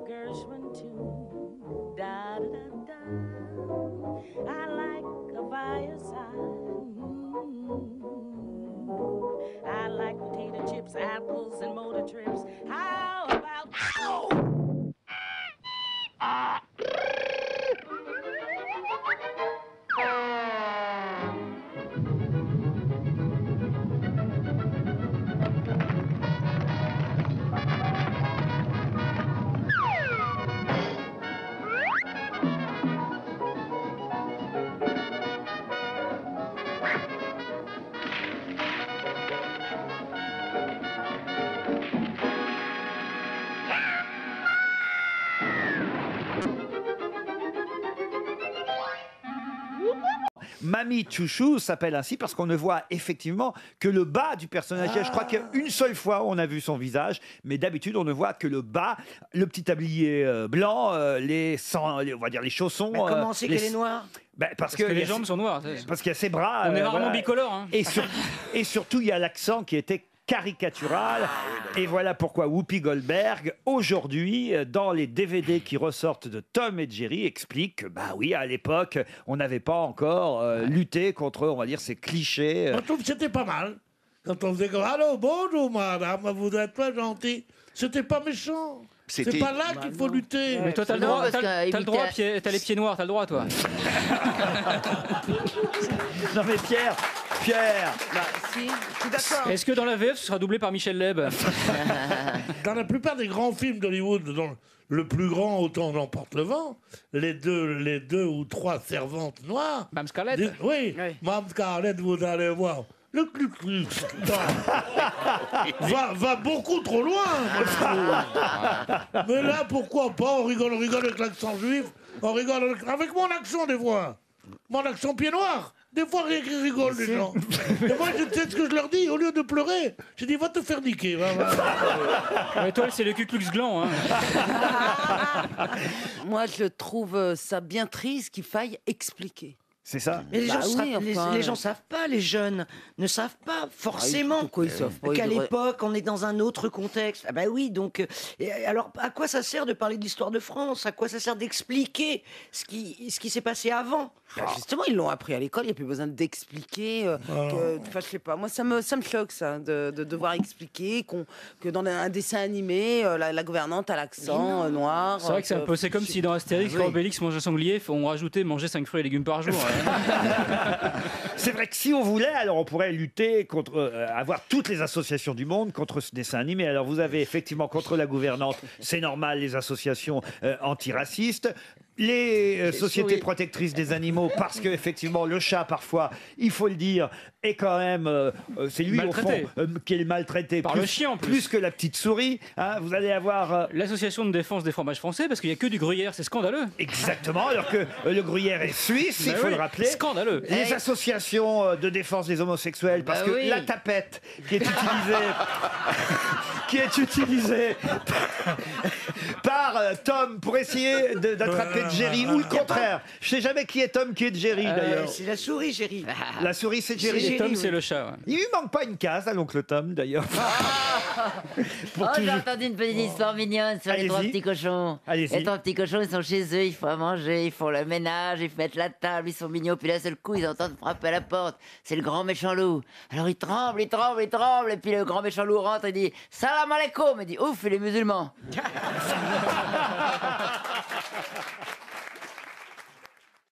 Gershwin tune. Da da da da. I like a fireside. I like potato chips, apples, and motor trips. How about ow? Mamie Chouchou s'appelle ainsi parce qu'on ne voit effectivement que le bas du personnage. Je crois qu'une seule fois on a vu son visage, mais d'habitude on ne voit que le bas, le petit tablier blanc, on va dire les chaussons. Mais comment c'est qu'elle est noire? Parce que les jambes sont noires. Parce qu'il y a ses bras. On est rarement bicolore. Hein. Et surtout il y a l'accent qui était caricatural. Et voilà pourquoi Whoopi Goldberg, aujourd'hui, dans les DVD qui ressortent de Tom et Jerry, explique que, bah oui, à l'époque, on n'avait pas encore lutté contre, on va dire, ces clichés. Je trouve que c'était pas mal. Quand on faisait comme allô, bonjour madame, vous êtes pas gentil. C'était pas méchant. C'est pas là qu'il faut lutter. Mais toi, t'as le droit, t'as le droit, t'as les pieds noirs, t'as le droit, toi. Non mais Pierre. Si, je suis d'accord. Est-ce que dans la VF, ce sera doublé par Michel Leb? Dans la plupart des grands films d'Hollywood, dont le plus grand, Autant d'emporte le vent, les deux ou trois servantes noires. Mme Scarlett. Oui, Mme Scarlett, vous allez voir. Le Ku Klux va beaucoup trop loin, moi, je trouve. Mais là, pourquoi pas? On rigole avec l'accent juif. On rigole avec mon accent, des fois. Mon accent pied noir. Des fois, rien qu'ils rigolent, les gens. Et moi, je sais ce que je leur dis. Au lieu de pleurer, je dis, va te faire niquer. Va. Mais toi, c'est le Ku Klux Klan. Hein. Moi, je trouve ça bien triste qu'il faille expliquer. C'est ça. Mais les gens savent pas, les jeunes ne savent pas forcément. Pourquoi ils savent pas? Qu'à l'époque, on est dans un autre contexte. Ah bah oui, donc alors à quoi ça sert de parler de l'histoire de France? À quoi ça sert d'expliquer ce qui s'est passé avant? Justement, ils l'ont appris à l'école, il n'y a plus besoin d'expliquer. Enfin, je sais pas, moi ça me choque ça, de devoir expliquer que dans un dessin animé, la gouvernante a l'accent noir. C'est vrai que c'est comme si dans Astérix, quand Obélix mangeait un sanglier, on rajoutait manger 5 fruits et légumes par jour. C'est vrai que si on voulait, alors on pourrait lutter contre, avoir toutes les associations du monde contre ce dessin animé. Alors vous avez effectivement contre la gouvernante, c'est normal, les associations antiracistes. Les sociétés protectrices des animaux, parce que effectivement le chat parfois, il faut le dire, est quand même, c'est lui au fond qui est maltraité par le chien en plus que la petite souris. Hein, vous allez avoir l'association de défense des fromages français, parce qu'il n'y a que du gruyère, c'est scandaleux. Exactement, alors que le gruyère est suisse, il faut le rappeler. Scandaleux. Les associations de défense des homosexuels, parce que la tapette qui est utilisée, par Tom pour essayer d'attraper Jerry, ou le contraire. Je sais jamais qui est Tom, qui est Jerry d'ailleurs. C'est la souris, Jerry. La souris, c'est Jerry. Et Tom, c'est le chat. Ouais. Il lui manque pas une case à l'oncle Tom d'ailleurs. J'ai entendu une petite histoire mignonne sur les trois petits cochons. Les trois petits cochons, ils sont chez eux, ils font à manger, ils font le ménage, ils mettent la table, ils sont mignons, puis d'un seul coup, ils entendent frapper à la porte. C'est le grand méchant loup. Alors ils tremblent, et puis le grand méchant loup rentre et dit « Salam alaikum !» Il dit « Ouf, les musulmans !»